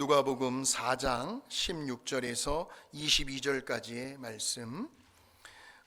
누가복음 4장 16절에서 22절까지의 말씀,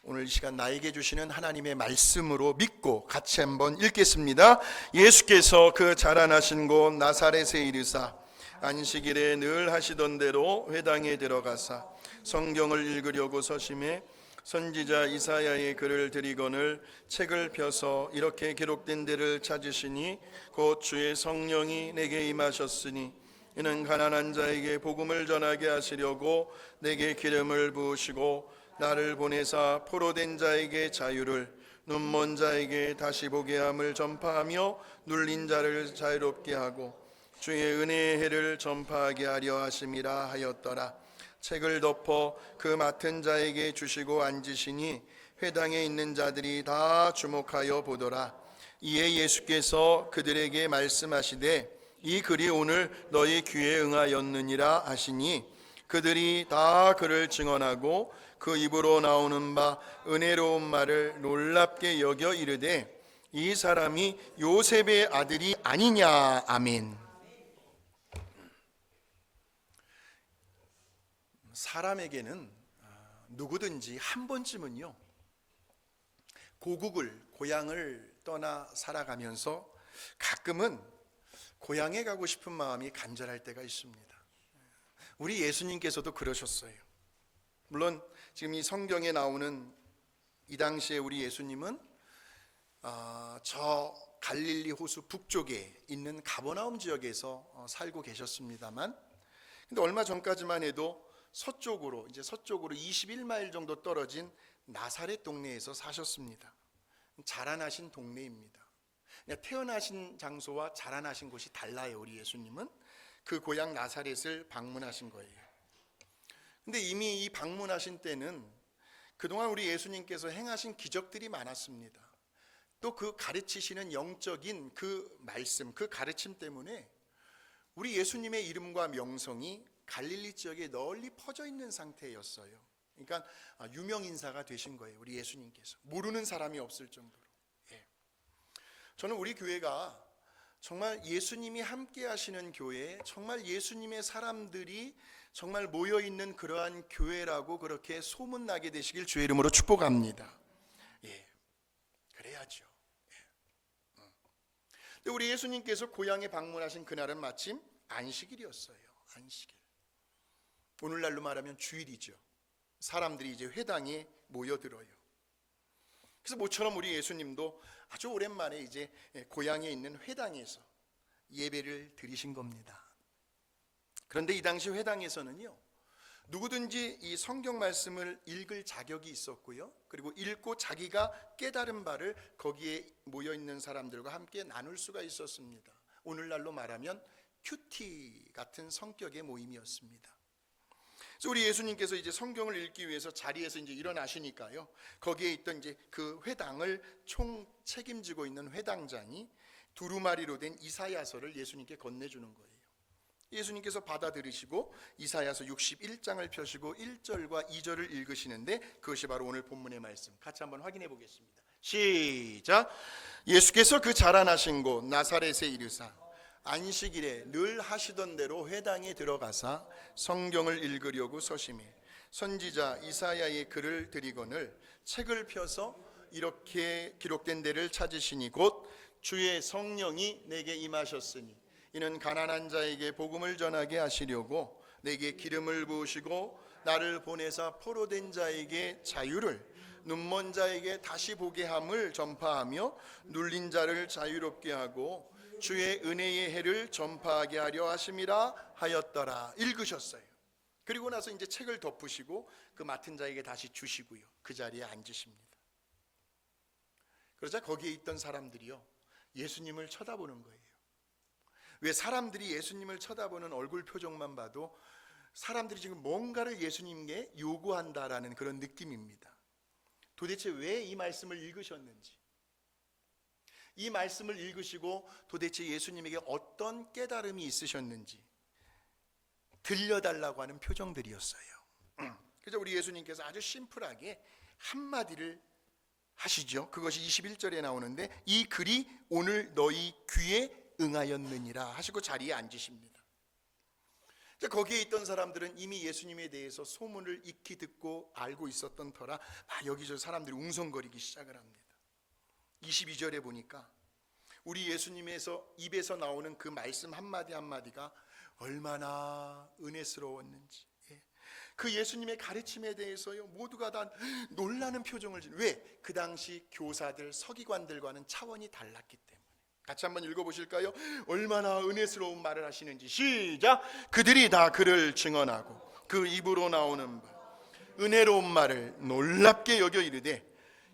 오늘 이 시간 나에게 주시는 하나님의 말씀으로 믿고 같이 한번 읽겠습니다. 예수께서 그 자라나신 곳 나사렛에 이르사 안식일에 늘 하시던 대로 회당에 들어가사 성경을 읽으려고 서심해 선지자 이사야의 글을 들이거늘 책을 펴서 이렇게 기록된 데를 찾으시니 곧 주의 성령이 내게 임하셨으니 이는 가난한 자에게 복음을 전하게 하시려고 내게 기름을 부으시고 나를 보내사 포로된 자에게 자유를, 눈먼 자에게 다시 보게 함을 전파하며 눌린 자를 자유롭게 하고 주의 은혜의 해를 전파하게 하려 하심이라 하였더라. 책을 덮어 그 맡은 자에게 주시고 앉으시니 회당에 있는 자들이 다 주목하여 보더라. 이에 예수께서 그들에게 말씀하시되 이 글이 오늘 너희 귀에 응하였느니라 하시니 그들이 다 그를 증언하고 그 입으로 나오는 바 은혜로운 말을 놀랍게 여겨 이르되 이 사람이 요셉의 아들이 아니냐. 아멘. 사람에게는 누구든지 한 번쯤은요, 고향을 떠나 살아가면서 가끔은 고향에 가고 싶은 마음이 간절할 때가 있습니다. 우리 예수님께서도 그러셨어요. 물론 지금 이 성경에 나오는 이 당시에 우리 예수님은 저 갈릴리 호수 북쪽에 있는 가버나움 지역에서 살고 계셨습니다만, 근데 얼마 전까지만 해도 서쪽으로 21마일 정도 떨어진 나사렛 동네에서 사셨습니다. 자라나신 동네입니다. 태어나신 장소와 자라나신 곳이 달라요. 우리 예수님은 그 고향 나사렛을 방문하신 거예요. 근데 이미 이 방문하신 때는 그동안 우리 예수님께서 행하신 기적들이 많았습니다. 또 그 가르치시는 영적인 그 말씀, 그 가르침 때문에 우리 예수님의 이름과 명성이 갈릴리 지역에 널리 퍼져 있는 상태였어요. 그러니까 유명 인사가 되신 거예요. 우리 예수님께서 모르는 사람이 없을 정도로. 저는 우리 교회가 정말 예수님이 함께 하시는 교회, 정말 예수님의 사람들이 정말 모여있는 그러한 교회라고 그렇게 소문나게 되시길 주의 이름으로 축복합니다. 그래야죠. 근데 우리 예수님께서 고향에 방문하신 그날은 마침 안식일이었어요. 안식일. 오늘날로 말하면 주일이죠. 사람들이 이제 회당에 모여들어요. 그래서 모처럼 우리 예수님도 아주 오랜만에 이제 고향에 있는 회당에서 예배를 드리신 겁니다. 그런데 이 당시 회당에서는요, 누구든지 이 성경 말씀을 읽을 자격이 있었고요, 그리고 읽고 자기가 깨달은 바를 거기에 모여 있는 사람들과 함께 나눌 수가 있었습니다. 오늘날로 말하면 큐티 같은 성격의 모임이었습니다. 그래서 우리 예수님께서 이제 성경을 읽기 위해서 자리에서 이제 일어나시니까요, 거기에 있던 이제 그 회당을 총 책임지고 있는 회당장이 두루마리로 된 이사야서를 예수님께 건네주는 거예요. 예수님께서 받아들이시고 이사야서 61장을 펴시고 1절과 2절을 읽으시는데 그것이 바로 오늘 본문의 말씀. 같이 한번 확인해 보겠습니다. 시작. 예수께서 그 자라나신 곳 나사렛에 이르사 안식일에 늘 하시던 대로 회당에 들어가사 성경을 읽으려고 서심해 선지자 이사야의 글을 들이거늘 책을 펴서 이렇게 기록된 데를 찾으시니 곧 주의 성령이 내게 임하셨으니 이는 가난한 자에게 복음을 전하게 하시려고 내게 기름을 부으시고 나를 보내사 포로된 자에게 자유를, 눈먼 자에게 다시 보게 함을 전파하며 눌린 자를 자유롭게 하고 주의 은혜의 해를 전파하게 하려 하심이라 하였더라. 읽으셨어요. 그리고 나서 이제 책을 덮으시고 그 맡은 자에게 다시 주시고요, 그 자리에 앉으십니다. 그러자 거기에 있던 사람들이요, 예수님을 쳐다보는 거예요. 왜 사람들이 예수님을 쳐다보는 얼굴 표정만 봐도 사람들이 지금 뭔가를 예수님께 요구한다라는 그런 느낌입니다. 도대체 왜 이 말씀을 읽으셨는지, 이 말씀을 읽으시고 도대체 예수님에게 어떤 깨달음이 있으셨는지 들려달라고 하는 표정들이었어요. 그래서 우리 예수님께서 아주 심플하게 한마디를 하시죠. 그것이 21절에 나오는데 이 글이 오늘 너희 귀에 응하였느니라 하시고 자리에 앉으십니다. 거기에 있던 사람들은 이미 예수님에 대해서 소문을 익히 듣고 알고 있었던 터라 여기저기 사람들이 웅성거리기 시작을 합니다. 22절에 보니까 우리 예수님에서 입에서 나오는 그 말씀 한마디 한마디가 얼마나 은혜스러웠는지, 그 예수님의 가르침에 대해서요 모두가 다 놀라는 표정을 지는, 왜? 그 당시 교사들, 서기관들과는 차원이 달랐기 때문에. 같이 한번 읽어보실까요? 얼마나 은혜스러운 말을 하시는지. 시작. 그들이 다 그를 증언하고 그 입으로 나오는 바 은혜로운 말을 놀랍게 여겨 이르되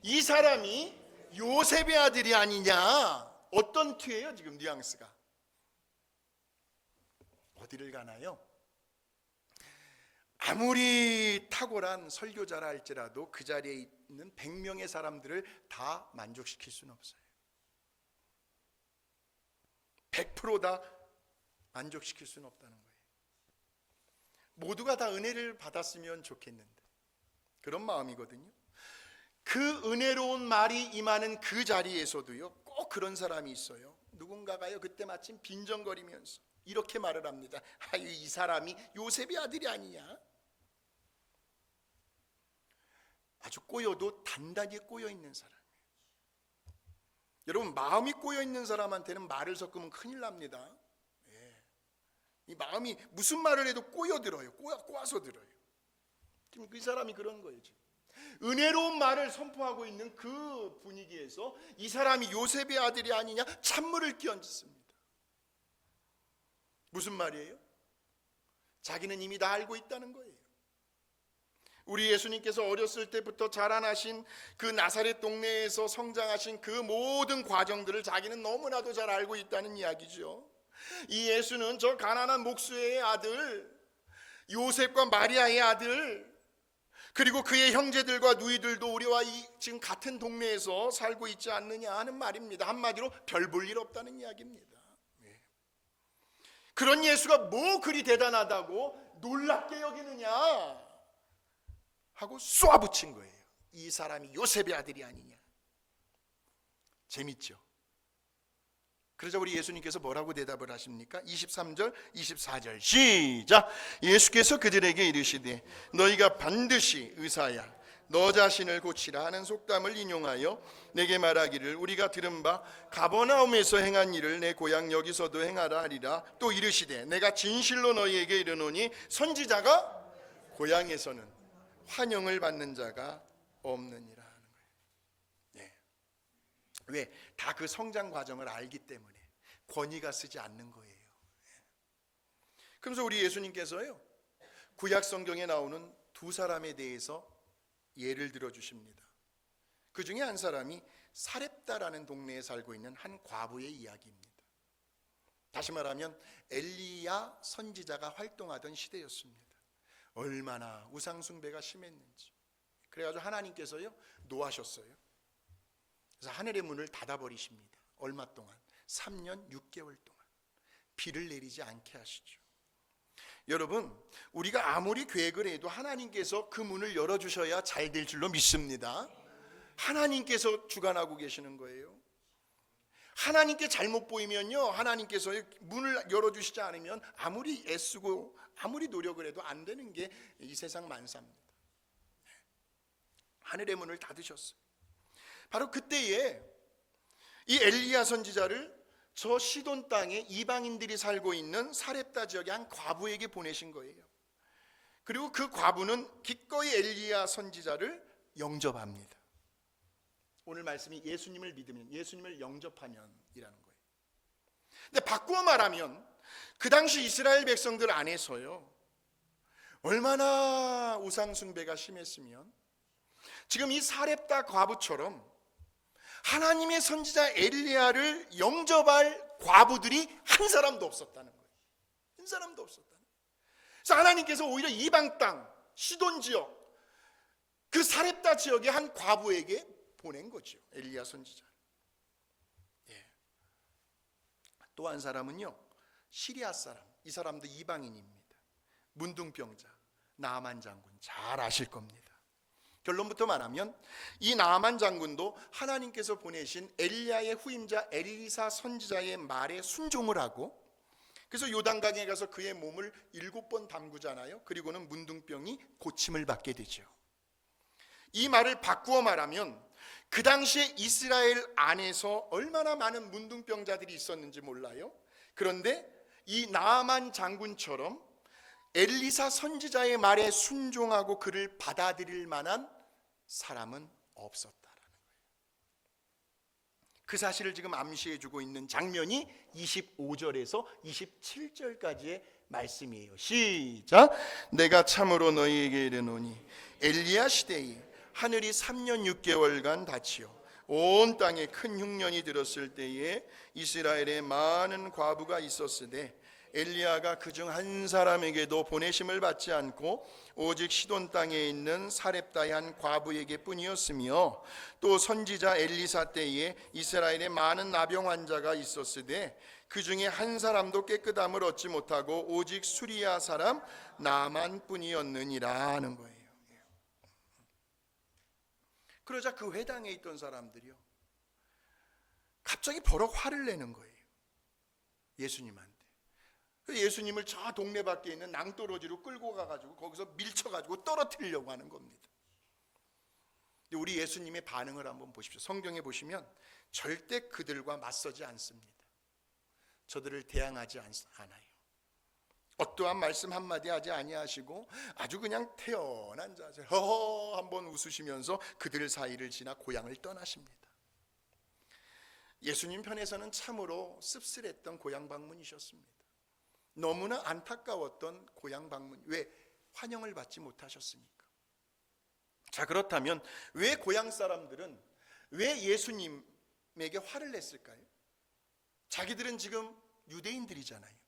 이 사람이 요셉의 아들이 아니냐. 어떤 투예요? 지금 뉘앙스가 어디를 가나요? 아무리 탁월한 설교자라 할지라도 그 자리에 있는 100명의 사람들을 다 만족시킬 수는 없어요. 100% 다 만족시킬 수는 없다는 거예요. 모두가 다 은혜를 받았으면 좋겠는데, 그런 마음이거든요. 그 은혜로운 말이 임하는 그 자리에서도요 꼭 그런 사람이 있어요. 누군가가요 그때 마침 빈정거리면서 이렇게 말을 합니다. 아유, 이 사람이 요셉의 아들이 아니냐. 아주 꼬여도 단단히 꼬여있는 사람이에요. 여러분, 마음이 꼬여있는 사람한테는 말을 섞으면 큰일 납니다. 이 마음이 무슨 말을 해도 꼬여들어요. 꼬아서 들어요. 지금 그 사람이 그런 거예요. 지금 은혜로운 말을 선포하고 있는 그 분위기에서 이 사람이 요셉의 아들이 아니냐 찬물을 끼얹습니다. 무슨 말이에요? 자기는 이미 다 알고 있다는 거예요. 우리 예수님께서 어렸을 때부터 자라나신 그 나사렛 동네에서 성장하신 그 모든 과정들을 자기는 너무나도 잘 알고 있다는 이야기죠. 이 예수는 저 가난한 목수의 아들, 요셉과 마리아의 아들, 그리고 그의 형제들과 누이들도 우리와 지금 같은 동네에서 살고 있지 않느냐 하는 말입니다. 한마디로 별 볼 일 없다는 이야기입니다. 그런 예수가 뭐 그리 대단하다고 놀랍게 여기느냐 하고 쏘아붙인 거예요. 이 사람이 요셉의 아들이 아니냐. 재밌죠? 그러자 우리 예수님께서 뭐라고 대답을 하십니까? 23절, 24절 시작. 예수께서 그들에게 이르시되 너희가 반드시 의사야 너 자신을 고치라 하는 속담을 인용하여 내게 말하기를 우리가 들은 바 가버나움에서 행한 일을 내 고향 여기서도 행하라 하리라. 또 이르시되 내가 진실로 너희에게 이르노니 선지자가 고향에서는 환영을 받는 자가 없느니라 하는 거예요. 네. 왜? 다 그 성장 과정을 알기 때문에 권위가 쓰지 않는 거예요. 그래서 우리 예수님께서요 구약 성경에 나오는 두 사람에 대해서 예를 들어 주십니다. 그 중에 한 사람이 사렙다라는 동네에 살고 있는 한 과부의 이야기입니다. 다시 말하면 엘리야 선지자가 활동하던 시대였습니다. 얼마나 우상숭배가 심했는지. 그래가지고 하나님께서요 노하셨어요. 그래서 하늘의 문을 닫아버리십니다. 얼마 동안? 3년 6개월 동안 비를 내리지 않게 하시죠. 여러분, 우리가 아무리 계획을 해도 하나님께서 그 문을 열어주셔야 잘 될 줄로 믿습니다. 하나님께서 주관하고 계시는 거예요. 하나님께 잘못 보이면요 하나님께서 문을 열어주시지 않으면 아무리 애쓰고 아무리 노력을 해도 안 되는 게 이 세상 만사입니다. 하늘의 문을 닫으셨어요. 바로 그때에 이 엘리야 선지자를 저 시돈 땅에 이방인들이 살고 있는 사렙다 지역의 한 과부에게 보내신 거예요. 그리고 그 과부는 기꺼이 엘리야 선지자를 영접합니다. 오늘 말씀이 예수님을 믿으면, 예수님을 영접하면 이라는 거예요. 근데 바꾸어 말하면 그 당시 이스라엘 백성들 안에서요 얼마나 우상숭배가 심했으면 지금 이 사렙다 과부처럼 하나님의 선지자 엘리야를 영접할 과부들이 한 사람도 없었다는 거예요. 한 사람도 없었다는 거예요. 그래서 하나님께서 오히려 이방 땅 시돈 지역 그 사렙다 지역의 한 과부에게 보낸 거죠. 엘리야 선지자. 또 한 사람은요 시리아 사람. 이 사람도 이방인입니다. 문둥병자 나아만 장군 잘 아실 겁니다. 결론부터 말하면 이 나아만 장군도 하나님께서 보내신 엘리야의 후임자 엘리사 선지자의 말에 순종을 하고 그래서 요단강에 가서 그의 몸을 7번 담그잖아요. 그리고는 문둥병이 고침을 받게 되죠. 이 말을 바꾸어 말하면 그 당시에 이스라엘 안에서 얼마나 많은 문둥병자들이 있었는지 몰라요. 그런데 이 나아만 장군처럼 엘리사 선지자의 말에 순종하고 그를 받아들일 만한 사람은 없었다라는 거예요. 그 사실을 지금 암시해주고 있는 장면이 25절에서 27절까지의 말씀이에요. 시작. 내가 참으로 너희에게 이르노니 엘리야 시대에 하늘이 3년 6개월간 닫히어 온 땅에 큰 흉년이 들었을 때에 이스라엘에 많은 과부가 있었으되 엘리야가 그중 한 사람에게도 보내심을 받지 않고 오직 시돈 땅에 있는 사렙다의 한 과부에게 뿐이었으며 또 선지자 엘리사 때에 이스라엘에 많은 나병 환자가 있었으되 그 중에 한 사람도 깨끗함을 얻지 못하고 오직 수리야 사람 나만 뿐이었느니라 하는 거예요. 그러자 그 회당에 있던 사람들이요, 갑자기 버럭 화를 내는 거예요. 예수님한테. 예수님을 저 동네 밖에 있는 낭떠러지로 끌고 가가지고 거기서 밀쳐가지고 떨어뜨리려고 하는 겁니다. 근데 우리 예수님의 반응을 한번 보십시오. 성경에 보시면 절대 그들과 맞서지 않습니다. 저들을 대항하지 않아요. 어떠한 말씀 한마디 하지 아니하시고 아주 그냥 태연한 자세 허허 한번 웃으시면서 그들 사이를 지나 고향을 떠나십니다. 예수님 편에서는 참으로 씁쓸했던 고향 방문이셨습니다. 너무나 안타까웠던 고향 방문. 왜 환영을 받지 못하셨습니까? 자, 그렇다면 왜 고향 사람들은 왜 예수님에게 화를 냈을까요? 자기들은 지금 유대인들이잖아요.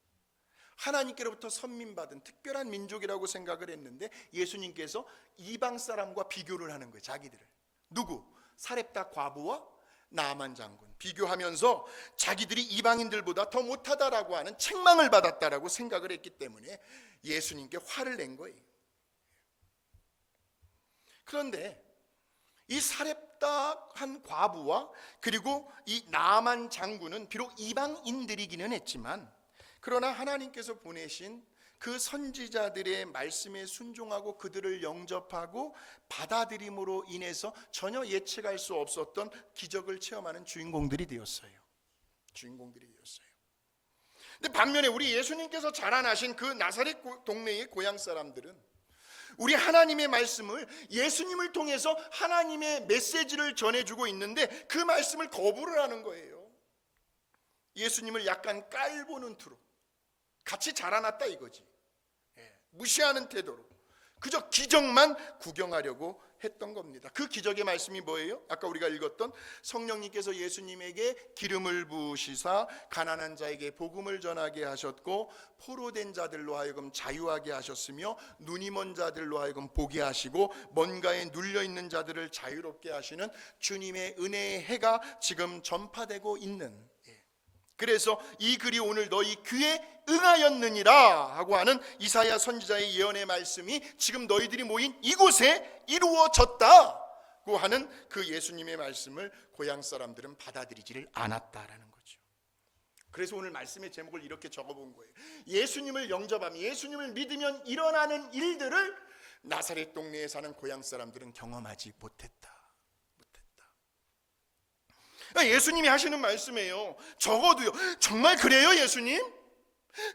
하나님께로부터 선민받은 특별한 민족이라고 생각을 했는데 예수님께서 이방 사람과 비교를 하는 거예요. 자기들을. 누구? 사렙다 과부와 나아만 장군 비교하면서 자기들이 이방인들보다 더 못하다라고 하는 책망을 받았다라고 생각을 했기 때문에 예수님께 화를 낸 거예요. 그런데 이 사렙다 한 과부와 그리고 이 나아만 장군은 비록 이방인들이기는 했지만 그러나 하나님께서 보내신 그 선지자들의 말씀에 순종하고 그들을 영접하고 받아들임으로 인해서 전혀 예측할 수 없었던 기적을 체험하는 주인공들이 되었어요. 근데 반면에 우리 예수님께서 자라나신 그 나사렛 동네의 고향 사람들은 우리 하나님의 말씀을 예수님을 통해서 하나님의 메시지를 전해주고 있는데 그 말씀을 거부를 하는 거예요. 예수님을 약간 깔보는 투로 같이 자라났다 이거지. 무시하는 태도로 그저 기적만 구경하려고 했던 겁니다. 그 기적의 말씀이 뭐예요? 아까 우리가 읽었던 성령님께서 예수님에게 기름을 부으시사 가난한 자에게 복음을 전하게 하셨고 포로된 자들로 하여금 자유하게 하셨으며 눈이 먼 자들로 하여금 보게 하시고 뭔가에 눌려있는 자들을 자유롭게 하시는 주님의 은혜의 해가 지금 전파되고 있는, 그래서 이 글이 오늘 너희 귀에 응하였느니라 하고 하는 이사야 선지자의 예언의 말씀이 지금 너희들이 모인 이곳에 이루어졌다고 하는 그 예수님의 말씀을 고향 사람들은 받아들이지를 않았다라는 거죠. 그래서 오늘 말씀의 제목을 이렇게 적어본 거예요. 예수님을 영접하면, 예수님을 믿으면 일어나는 일들을 나사렛 동네에 사는 고향 사람들은 경험하지 못했다. 예수님이 하시는 말씀이에요. 적어도요, 정말 그래요 예수님?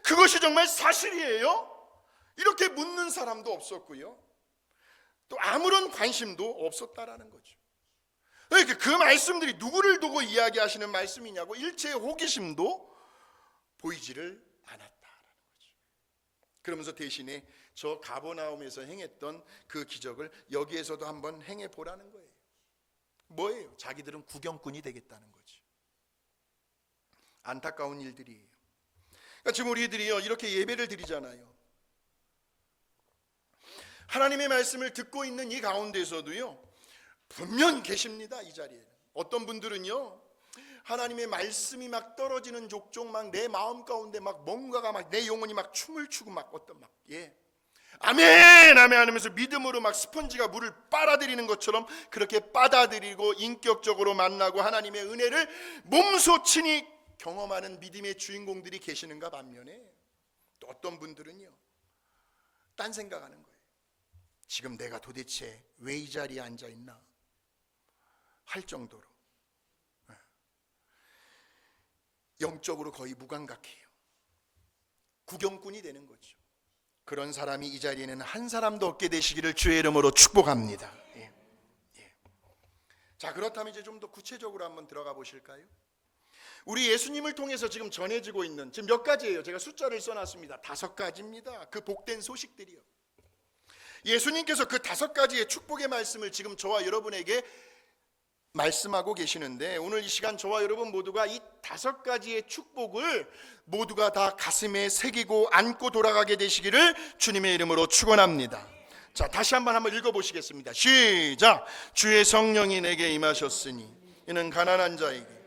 그것이 정말 사실이에요? 이렇게 묻는 사람도 없었고요, 또 아무런 관심도 없었다라는 거죠. 그러니까 그 말씀들이 누구를 두고 이야기하시는 말씀이냐고 일체의 호기심도 보이지를 않았다라는 거죠. 그러면서 대신에 저 가버나움에서 행했던 그 기적을 여기에서도 한번 행해보라는 거예요. 뭐예요? 자기들은 구경꾼이 되겠다는 거지. 안타까운 일들이에요. 그러니까 지금 우리들이요 이렇게 예배를 드리잖아요. 하나님의 말씀을 듣고 있는 이 가운데서도요 분명 계십니다. 이 자리에 어떤 분들은요 하나님의 말씀이 막 떨어지는 족족 막 내 마음 가운데 막 뭔가가 막 내 영혼이 막 춤을 추고 막 어떤 막 아멘 아멘 하면서 믿음으로 막 스펀지가 물을 빨아들이는 것처럼 그렇게 빨아들이고 인격적으로 만나고 하나님의 은혜를 몸소 친히 경험하는 믿음의 주인공들이 계시는가 반면에 어떤 분들은요, 딴 생각하는 거예요. 지금 내가 도대체 왜 이 자리에 앉아 있나 할 정도로 영적으로 거의 무감각해요. 구경꾼이 되는 거죠. 그런 사람이 이 자리에는 한 사람도 없게 되시기를 주의 이름으로 축복합니다. 예. 예. 자, 그렇다면 이제 좀 더 구체적으로 한번 들어가 보실까요? 우리 예수님을 통해서 지금 전해지고 있는, 지금 몇 가지예요. 제가 숫자를 써놨습니다. 5가지입니다. 그 복된 소식들이요. 예수님께서 그 5가지의 축복의 말씀을 지금 저와 여러분에게 말씀하고 계시는데, 오늘 이 시간 저와 여러분 모두가 이 5가지의 축복을 모두가 다 가슴에 새기고 안고 돌아가게 되시기를 주님의 이름으로 축원합니다. 자, 다시 한번 읽어보시겠습니다. 시작. 주의 성령이 내게 임하셨으니 이는 가난한 자에게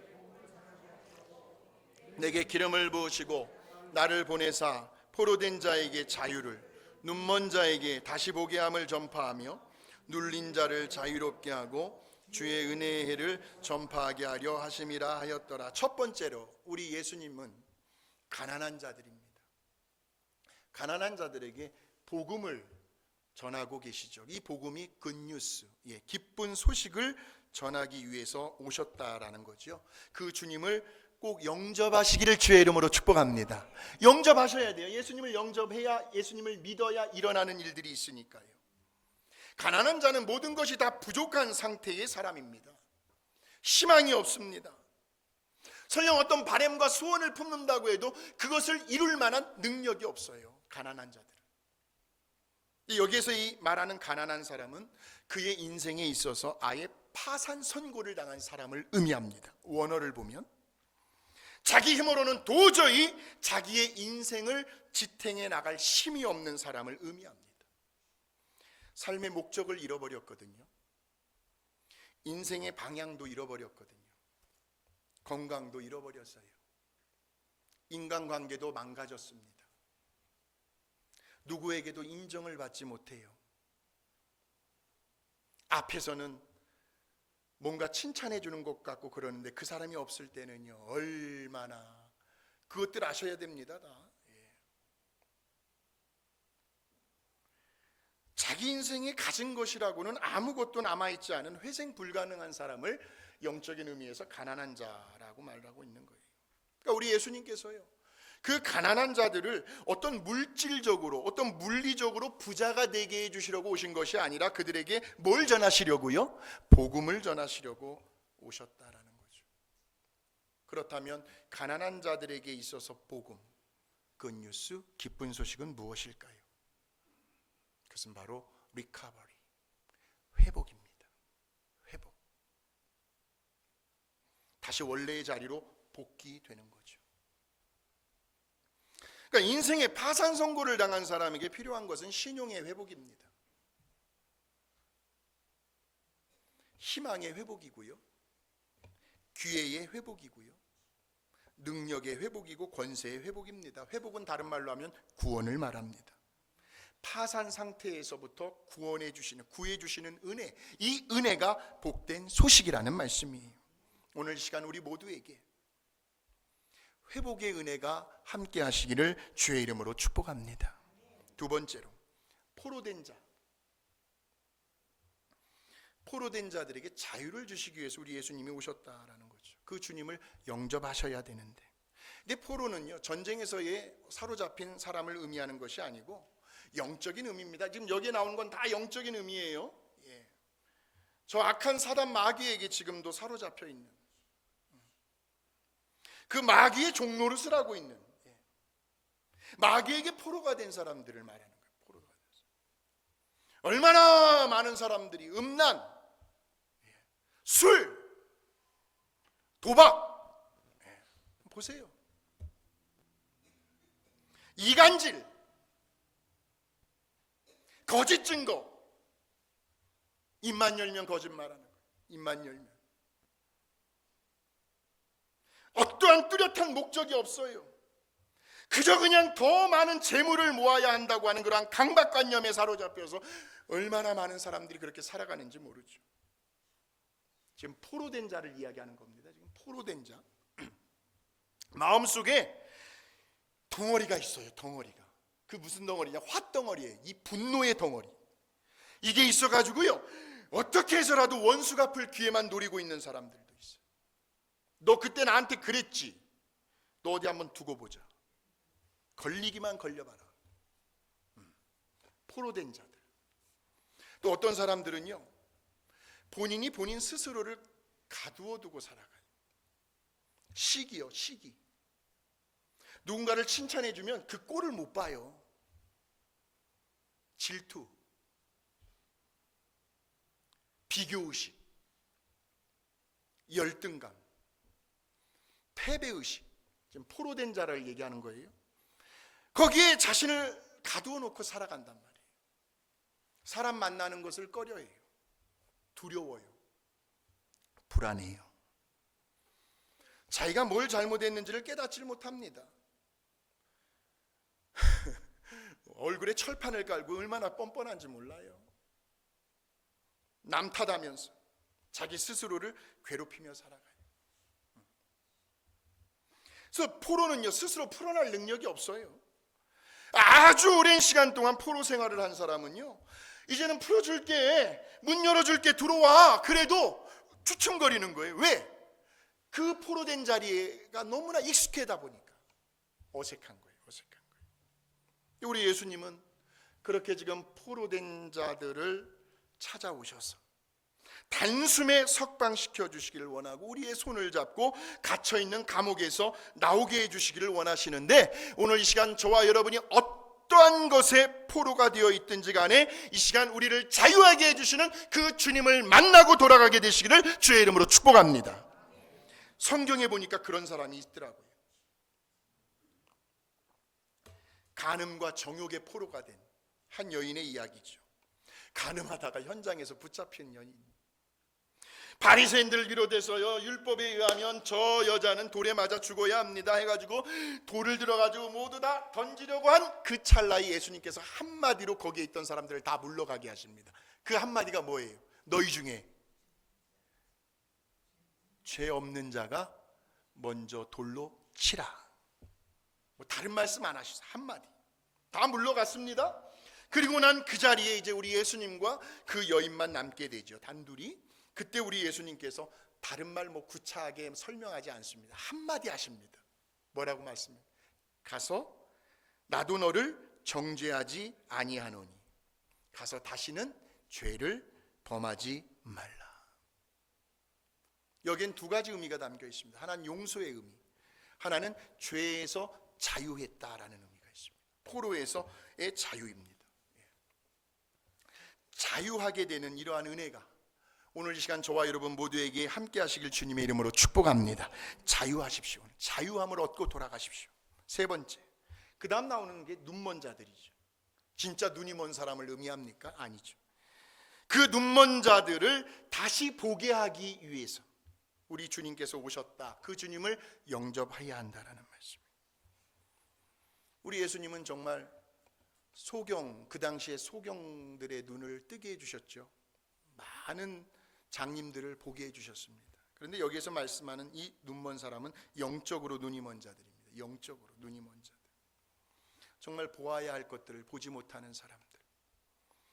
내게 기름을 부으시고 나를 보내사 포로된 자에게 자유를, 눈먼 자에게 다시 보게 함을 전파하며 눌린 자를 자유롭게 하고 주의 은혜의 해를 전파하게 하려 하심이라 하였더라. 첫 번째로 우리 예수님은 가난한 자들입니다. 가난한 자들에게 복음을 전하고 계시죠. 이 복음이 굿뉴스, 기쁜 소식을 전하기 위해서 오셨다라는 거죠. 그 주님을 꼭 영접하시기를 주의 이름으로 축복합니다. 영접하셔야 돼요. 예수님을 영접해야, 예수님을 믿어야 일어나는 일들이 있으니까요. 가난한 자는 모든 것이 다 부족한 상태의 사람입니다. 희망이 없습니다. 설령 어떤 바램과 소원을 품는다고 해도 그것을 이룰 만한 능력이 없어요. 가난한 자들은. 여기에서 이 말하는 가난한 사람은 그의 인생에 있어서 아예 파산 선고를 당한 사람을 의미합니다. 원어를 보면 자기 힘으로는 도저히 자기의 인생을 지탱해 나갈 힘이 없는 사람을 의미합니다. 삶의 목적을 잃어버렸거든요. 인생의 방향도 잃어버렸거든요. 건강도 잃어버렸어요. 인간관계도 망가졌습니다. 누구에게도 인정을 받지 못해요. 앞에서는 뭔가 칭찬해 주는 것 같고 그러는데 그 사람이 없을 때는요, 얼마나, 그것들 아셔야 됩니다. 다. 자기 인생에 가진 것이라고는 아무것도 남아있지 않은 회생 불가능한 사람을 영적인 의미에서 가난한 자라고 말하고 있는 거예요. 그러니까 우리 예수님께서요, 그 가난한 자들을 어떤 물질적으로, 어떤 물리적으로 부자가 되게 해주시려고 오신 것이 아니라 그들에게 뭘 전하시려고요? 복음을 전하시려고 오셨다라는 거죠. 그렇다면 가난한 자들에게 있어서 복음, 굿뉴스, 기쁜 소식은 무엇일까요? 그것은 바로 리커버리, 회복입니다. 회복. 다시 원래의 자리로 복귀되는 거죠. 그러니까 인생의 파산 선고를 당한 사람에게 필요한 것은 신용의 회복입니다. 희망의 회복이고요, 기회의 회복이고요, 능력의 회복이고 권세의 회복입니다. 회복은 다른 말로 하면 구원을 말합니다. 파산 상태에서부터 구원해 주시는, 구해 주시는 은혜, 이 은혜가 복된 소식이라는 말씀이에요. 오늘 시간 우리 모두에게 회복의 은혜가 함께 하시기를 주의 이름으로 축복합니다. 두 번째로 포로된 자, 포로된 자들에게 자유를 주시기 위해서 우리 예수님이 오셨다라는 거죠. 그 주님을 영접하셔야 되는데, 근데 포로는요, 전쟁에서의 사로잡힌 사람을 의미하는 것이 아니고 영적인 의미입니다. 지금 여기에 나오는 건 다 영적인 의미예요. 저 악한 사단 마귀에게 지금도 사로잡혀 있는, 그 마귀의 종노릇을 하고 있는, 마귀에게 포로가 된 사람들을 말하는 거예요. 포로가 된 사람. 얼마나 많은 사람들이 음란, 술, 도박, 보세요. 이간질, 거짓 증거, 입만 열면 거짓말하는 거예요. 입만 열면 어떠한 뚜렷한 목적이 없어요. 그저 그냥 더 많은 재물을 모아야 한다고 하는 그러한 강박관념에 사로잡혀서 얼마나 많은 사람들이 그렇게 살아가는지 모르죠. 지금 포로된 자를 이야기하는 겁니다. 지금 포로된 자, 마음속에 덩어리가 있어요. 덩어리가. 그 무슨 덩어리냐? 화덩어리예요. 이 분노의 덩어리. 이게 있어가지고요, 어떻게 해서라도 원수 갚을 기회만 노리고 있는 사람들도 있어요. 너 그때 나한테 그랬지. 너 어디 한번 두고 보자. 걸리기만 걸려봐라. 포로된 자들. 또 어떤 사람들은요, 본인이 본인 스스로를 가두어 두고 살아가요. 시기요, 시기. 누군가를 칭찬해주면 그 꼴을 못 봐요. 질투, 비교의식, 열등감, 패배의식. 지금 포로된 자를 얘기하는 거예요. 거기에 자신을 가두어 놓고 살아간단 말이에요. 사람 만나는 것을 꺼려해요. 두려워요. 불안해요. 자기가 뭘 잘못했는지를 깨닫지를 못합니다. 얼굴에 철판을 깔고 얼마나 뻔뻔한지 몰라요. 남 탓하면서 자기 스스로를 괴롭히며 살아가요. 그래서 포로는요, 스스로 풀어날 능력이 없어요. 아주 오랜 시간 동안 포로 생활을 한 사람은요, 이제는 풀어줄게, 문 열어줄게, 들어와. 그래도 주춤거리는 거예요. 왜? 그 포로된 자리가 너무나 익숙하다 보니까 어색한 거예요. 어색한 거예요. 우리 예수님은 그렇게 지금 포로된 자들을 찾아오셔서 단숨에 석방시켜 주시기를 원하고 우리의 손을 잡고 갇혀있는 감옥에서 나오게 해주시기를 원하시는데, 오늘 이 시간 저와 여러분이 어떠한 것에 포로가 되어 있든지 간에 이 시간 우리를 자유하게 해주시는 그 주님을 만나고 돌아가게 되시기를 주의 이름으로 축복합니다. 성경에 보니까 그런 사람이 있더라고요. 간음과 정욕의 포로가 된 한 여인의 이야기죠. 간음하다가 현장에서 붙잡힌 여인. 바리새인들을 비롯해서요, 율법에 의하면 저 여자는 돌에 맞아 죽어야 합니다 해가지고 돌을 들어가지고 모두 다 던지려고 한 그 찰나에 예수님께서 한마디로 거기에 있던 사람들을 다 물러가게 하십니다. 그 한마디가 뭐예요? 너희 중에 죄 없는 자가 먼저 돌로 치라. 뭐 다른 말씀 안 하시죠. 한마디. 다 물러갔습니다. 그리고 난 그 자리에 이제 우리 예수님과 그 여인만 남게 되죠. 단둘이. 그때 우리 예수님께서 다른 말 뭐 구차하게 설명하지 않습니다. 한마디 하십니다. 뭐라고 말씀해요? 가서 나도 너를 정죄하지 아니하노니 가서 다시는 죄를 범하지 말라. 여기엔 두 가지 의미가 담겨 있습니다. 하나는 용서의 의미, 하나는 죄에서 자유했다라는 의미가 있습니다. 포로에서의 자유입니다. 자유하게 되는 이러한 은혜가 오늘 이 시간 저와 여러분 모두에게 함께 하시길 주님의 이름으로 축복합니다. 자유하십시오. 자유함을 얻고 돌아가십시오. 세 번째, 그 다음 나오는 게 눈먼 자들이죠. 진짜 눈이 먼 사람을 의미합니까? 아니죠. 그 눈먼 자들을 다시 보게 하기 위해서 우리 주님께서 오셨다. 그 주님을 영접해야 한다라는 말씀입니다. 우리 예수님은 정말 소경, 그 당시에 소경들의 눈을 뜨게 해주셨죠. 많은 장님들을 보게 해주셨습니다. 그런데 여기에서 말씀하는 이 눈먼 사람은 영적으로 눈이 먼 자들입니다. 영적으로 눈이 먼 자들. 정말 보아야 할 것들을 보지 못하는 사람들.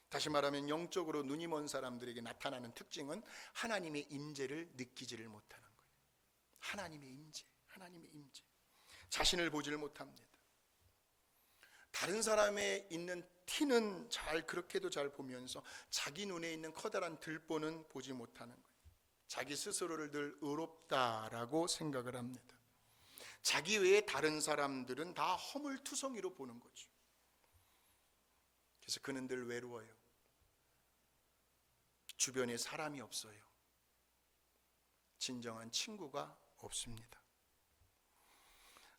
다시 말하면 영적으로 눈이 먼 사람들에게 나타나는 특징은 하나님의 임재를 느끼지를 못하는 거예요. 하나님의 임재, 하나님의 임재. 자신을 보지를 못합니다. 다른 사람의 있는 티는 잘 그렇게도 잘 보면서 자기 눈에 있는 커다란 들보는 보지 못하는 거예요. 자기 스스로를 늘 의롭다라고 생각을 합니다. 자기 외에 다른 사람들은 다 허물투성이로 보는 거죠. 그래서 그는 늘 외로워요. 주변에 사람이 없어요. 진정한 친구가 없습니다.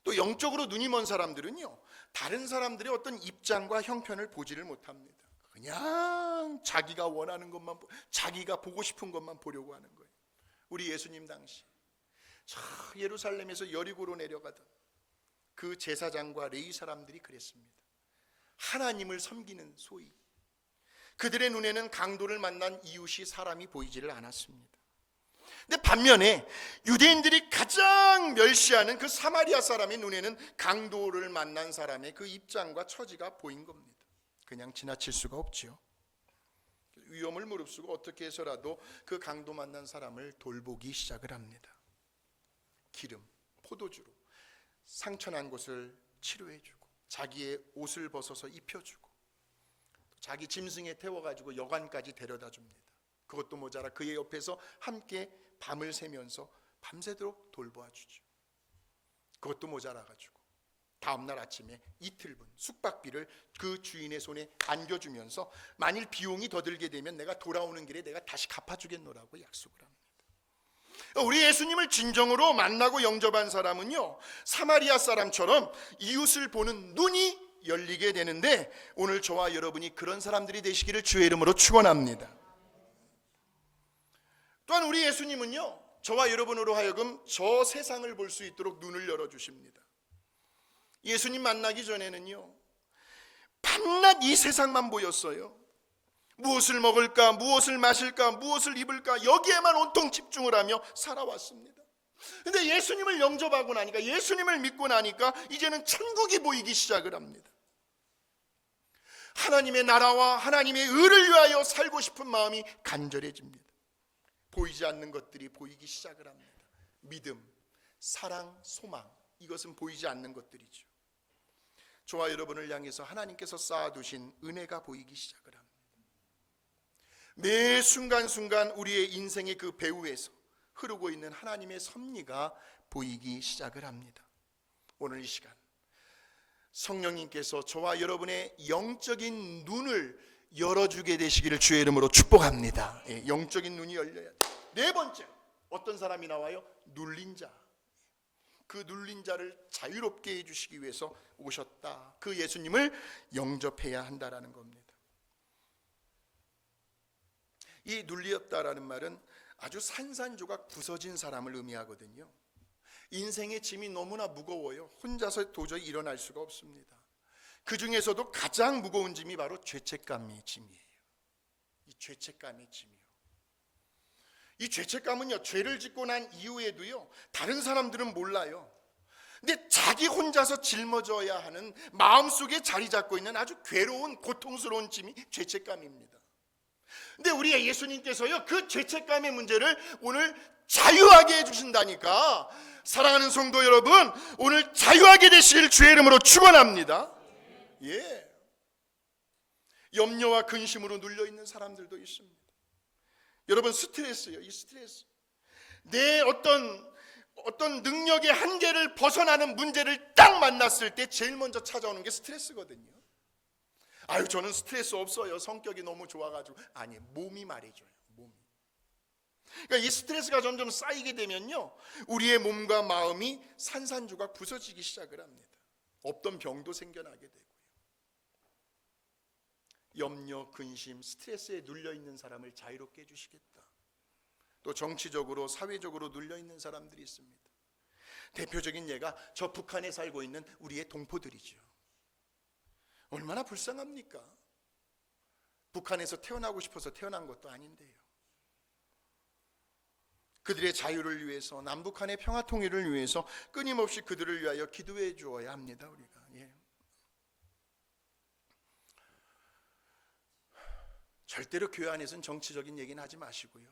또 영적으로 눈이 먼 사람들은요, 다른 사람들의 어떤 입장과 형편을 보지를 못합니다. 그냥 자기가 원하는 것만, 자기가 보고 싶은 것만 보려고 하는 거예요. 우리 예수님 당시 저 예루살렘에서 여리고로 내려가던 그 제사장과 레위 사람들이 그랬습니다. 하나님을 섬기는 소위 그들의 눈에는 강도를 만난 이웃이 사람이 보이지를 않았습니다. 근데 반면에 유대인들이 가장 멸시하는 그 사마리아 사람의 눈에는 강도를 만난 사람의 그 입장과 처지가 보인 겁니다. 그냥 지나칠 수가 없지요. 위험을 무릅쓰고 어떻게 해서라도 그 강도 만난 사람을 돌보기 시작을 합니다. 기름, 포도주로 상처난 곳을 치료해주고 자기의 옷을 벗어서 입혀주고 자기 짐승에 태워가지고 여관까지 데려다 줍니다. 그것도 모자라 그의 옆에서 함께 밤을 새면서 밤새도록 돌보아주죠. 그것도 모자라가지고 다음날 아침에 이틀분 숙박비를 그 주인의 손에 안겨주면서 만일 비용이 더 들게 되면 내가 돌아오는 길에 내가 다시 갚아주겠노라고 약속을 합니다. 우리 예수님을 진정으로 만나고 영접한 사람은요, 사마리아 사람처럼 이웃을 보는 눈이 열리게 되는데, 오늘 저와 여러분이 그런 사람들이 되시기를 주의 이름으로 축원합니다. 또한 우리 예수님은요, 저와 여러분으로 하여금 저 세상을 볼 수 있도록 눈을 열어주십니다. 예수님 만나기 전에는요, 밤낮 이 세상만 보였어요. 무엇을 먹을까, 무엇을 마실까, 무엇을 입을까, 여기에만 온통 집중을 하며 살아왔습니다. 근데 예수님을 영접하고 나니까, 예수님을 믿고 나니까 이제는 천국이 보이기 시작을 합니다. 하나님의 나라와 하나님의 의를 위하여 살고 싶은 마음이 간절해집니다. 보이지 않는 것들이 보이기 시작을 합니다. 믿음, 사랑, 소망, 이것은 보이지 않는 것들이죠. 저와 여러분을 향해서 하나님께서 쌓아두신 은혜가 보이기 시작을 합니다. 매 순간순간 우리의 인생의 그 배후에서 흐르고 있는 하나님의 섭리가 보이기 시작을 합니다. 오늘 이 시간 성령님께서 저와 여러분의 영적인 눈을 열어주게 되시기를 주의 이름으로 축복합니다. 영적인 눈이 열려야 돼요. 네 번째, 어떤 사람이 나와요? 눌린 자. 그 눌린 자를 자유롭게 해주시기 위해서 오셨다. 그 예수님을 영접해야 한다라는 겁니다. 이 눌렸다라는 말은 아주 산산조각 부서진 사람을 의미하거든요. 인생의 짐이 너무나 무거워요. 혼자서 도저히 일어날 수가 없습니다. 그 중에서도 가장 무거운 짐이 바로 죄책감의 짐이에요. 이 죄책감의 짐이요. 이 죄책감은요, 죄를 짓고 난 이후에도요, 다른 사람들은 몰라요. 근데 자기 혼자서 짊어져야 하는, 마음속에 자리 잡고 있는 아주 괴로운 고통스러운 짐이 죄책감입니다. 근데 우리 예수님께서요, 그 죄책감의 문제를 오늘 자유하게 해주신다니까. 사랑하는 성도 여러분, 오늘 자유하게 되시길 주의 이름으로 축원합니다. 예. 염려와 근심으로 눌려 있는 사람들도 있습니다. 여러분, 스트레스요, 이 스트레스. 내 어떤 능력의 한계를 벗어나는 문제를 딱 만났을 때 제일 먼저 찾아오는 게 스트레스거든요. 아유, 저는 스트레스 없어요. 성격이 너무 좋아가지고. 아니, 몸이 말해줘요. 몸이. 그러니까 이 스트레스가 점점 쌓이게 되면요, 우리의 몸과 마음이 산산조각 부서지기 시작을 합니다. 없던 병도 생겨나게 되고요. 염려, 근심, 스트레스에 눌려있는 사람을 자유롭게 해주시겠다. 또 정치적으로, 사회적으로 눌려있는 사람들이 있습니다. 대표적인 예가 저 북한에 살고 있는 우리의 동포들이죠. 얼마나 불쌍합니까? 북한에서 태어나고 싶어서 태어난 것도 아닌데요. 그들의 자유를 위해서, 남북한의 평화 통일을 위해서 끊임없이 그들을 위하여 기도해 주어야 합니다. 우리가. 예. 절대로 교회 안에서는 정치적인 얘기는 하지 마시고요.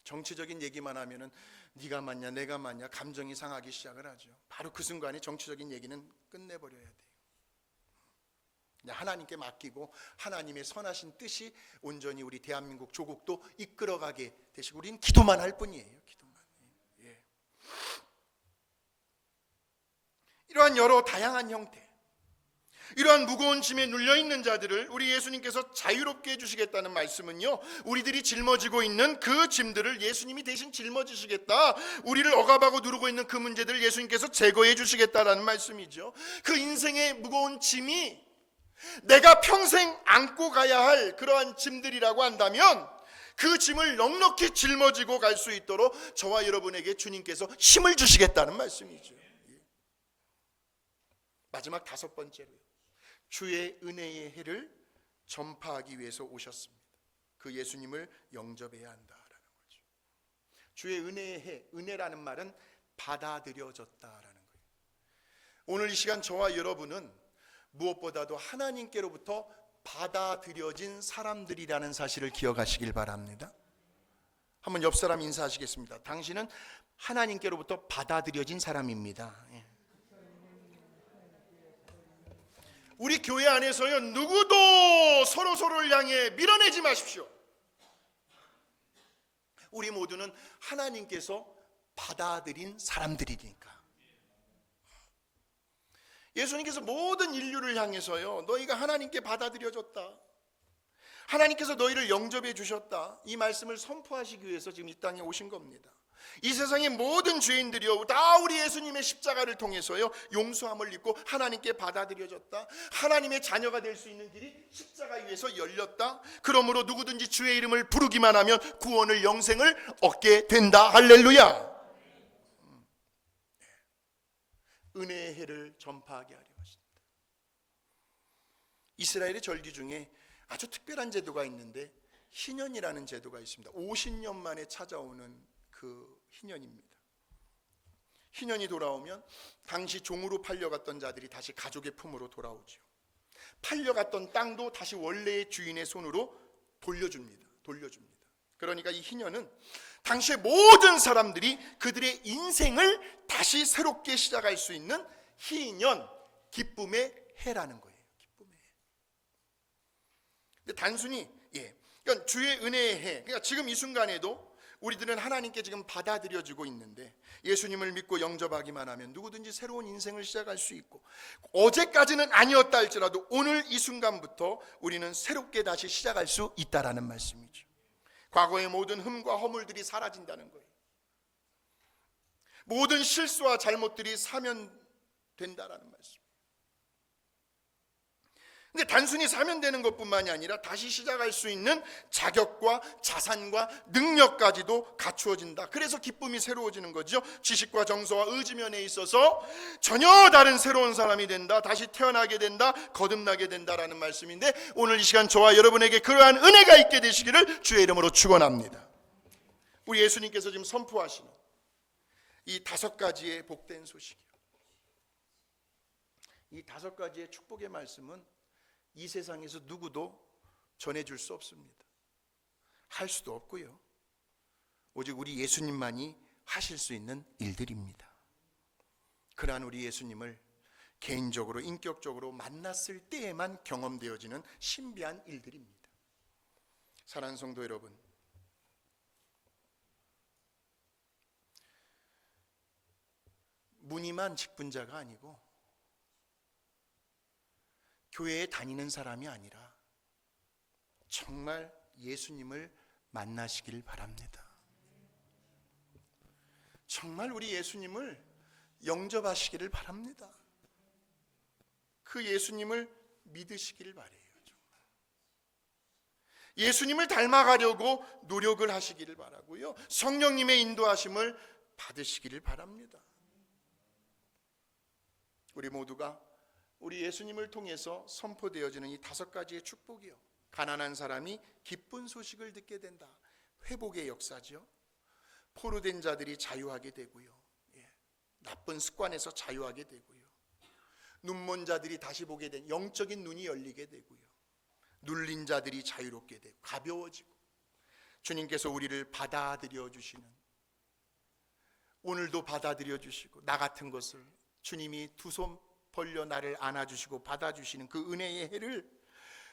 정치적인 얘기만 하면은 네가 맞냐 내가 맞냐 감정이 상하기 시작을 하죠. 바로 그 순간에 정치적인 얘기는 끝내버려야 돼요. 하나님께 맡기고 하나님의 선하신 뜻이 온전히 우리 대한민국 조국도 이끌어가게 되시고 우리는 기도만 할 뿐이에요. 기도만. 예. 이러한 여러 다양한 형태, 이러한 무거운 짐에 눌려있는 자들을 우리 예수님께서 자유롭게 해주시겠다는 말씀은요, 우리들이 짊어지고 있는 그 짐들을 예수님이 대신 짊어지시겠다, 우리를 억압하고 누르고 있는 그 문제들을 예수님께서 제거해 주시겠다라는 말씀이죠. 그 인생의 무거운 짐이 내가 평생 안고 가야 할 그러한 짐들이라고 한다면 그 짐을 넉넉히 짊어지고 갈 수 있도록 저와 여러분에게 주님께서 힘을 주시겠다는 말씀이죠. 마지막 다섯 번째로요, 주의 은혜의 해를 전파하기 위해서 오셨습니다. 그 예수님을 영접해야 한다라는 거죠. 주의 은혜의 해, 은혜라는 말은 받아들여졌다라는 거예요. 오늘 이 시간 저와 여러분은 무엇보다도 하나님께로부터 받아들여진 사람들이라는 사실을 기억하시길 바랍니다. 한번 옆 사람 인사하시겠습니다. 당신은 하나님께로부터 받아들여진 사람입니다. 우리 교회 안에서요, 누구도 서로를 향해 밀어내지 마십시오. 우리 모두는 하나님께서 받아들인 사람들이니까. 예수님께서 모든 인류를 향해서요, 너희가 하나님께 받아들여졌다, 하나님께서 너희를 영접해 주셨다, 이 말씀을 선포하시기 위해서 지금 이 땅에 오신 겁니다. 이 세상의 모든 죄인들이요, 다 우리 예수님의 십자가를 통해서요 용서함을 입고 하나님께 받아들여졌다. 하나님의 자녀가 될 수 있는 길이 십자가 위에서 열렸다. 그러므로 누구든지 주의 이름을 부르기만 하면 구원을, 영생을 얻게 된다. 할렐루야. 은혜의 해를 전파하게 하려 하신다. 이스라엘의 절기 중에 아주 특별한 제도가 있는데 희년이라는 제도가 있습니다. 50년 만에 찾아오는 그 희년입니다. 희년이 돌아오면 당시 종으로 팔려갔던 자들이 다시 가족의 품으로 돌아오죠. 팔려갔던 땅도 다시 원래의 주인의 손으로 돌려줍니다. 그러니까 이 희년은 당시의 모든 사람들이 그들의 인생을 다시 새롭게 시작할 수 있는 희년, 기쁨의 해라는 거예요. 기쁨의 해. 근데 단순히 그러니까 주의 은혜의 해, 그러니까 지금 이 순간에도 우리들은 하나님께 지금 받아들여지고 있는데 예수님을 믿고 영접하기만 하면 누구든지 새로운 인생을 시작할 수 있고, 어제까지는 아니었다 할지라도 오늘 이 순간부터 우리는 새롭게 다시 시작할 수 있다라는 말씀이죠. 과거의 모든 흠과 허물들이 사라진다는 거예요. 모든 실수와 잘못들이 사면된다라는 말씀. 근데 단순히 사면되는 것뿐만이 아니라 다시 시작할 수 있는 자격과 자산과 능력까지도 갖추어진다. 그래서 기쁨이 새로워지는 거죠. 지식과 정서와 의지면에 있어서 전혀 다른 새로운 사람이 된다. 다시 태어나게 된다. 거듭나게 된다라는 말씀인데, 오늘 이 시간 저와 여러분에게 그러한 은혜가 있게 되시기를 주의 이름으로 축원합니다. 우리 예수님께서 지금 선포하시는 이 5가지의 복된 소식이요, 이 5가지의 축복의 말씀은 이 세상에서 누구도 전해줄 수 없습니다. 할 수도 없고요. 오직 우리 예수님만이 하실 수 있는 일들입니다. 그러한 우리 예수님을 개인적으로, 인격적으로 만났을 때에만 경험되어지는 신비한 일들입니다. 사랑하는 성도 여러분, 무늬만 직분자가 아니고 교회에 다니는 사람이 아니라 정말 예수님을 만나시길 바랍니다. 정말 우리 예수님을 영접하시기를 바랍니다. 그 예수님을 믿으시기를 바라요. 정말. 예수님을 닮아가려고 노력을 하시기를 바라고요, 성령님의 인도하심을 받으시기를 바랍니다. 우리 모두가 우리 예수님을 통해서 선포되어지는 이 5가지의 축복이요, 가난한 사람이 기쁜 소식을 듣게 된다. 회복의 역사죠. 포로된 자들이 자유하게 되고요, 나쁜 습관에서 자유하게 되고요, 눈먼 자들이 다시 보게 된 영적인 눈이 열리게 되고요, 눌린 자들이 자유롭게 되고 가벼워지고, 주님께서 우리를 받아들여 주시는, 오늘도 받아들여 주시고 나 같은 것을 주님이 두 손 벌려 나를 안아주시고 받아주시는 그 은혜의 해를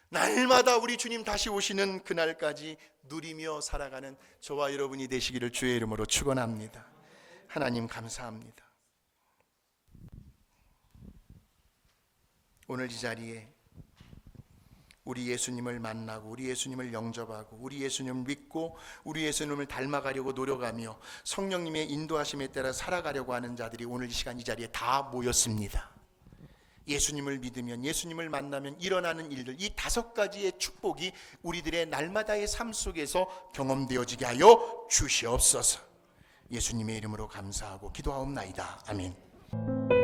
날마다 우리 주님 다시 오시는 그날까지 누리며 살아가는 저와 여러분이 되시기를 주의 이름으로 축원합니다. 하나님 감사합니다. 오늘 이 자리에 우리 예수님을 만나고 우리 예수님을 영접하고 우리 예수님을 믿고 우리 예수님을 닮아가려고 노력하며 성령님의 인도하심에 따라 살아가려고 하는 자들이 오늘 이 시간 이 자리에 다 모였습니다. 예수님을 믿으면, 예수님을 만나면 일어나는 일들, 이 5가지의 축복이 우리들의 날마다의 삶 속에서 경험되어지게 하여 주시옵소서. 예수님의 이름으로 감사하고 기도하옵나이다. 아멘.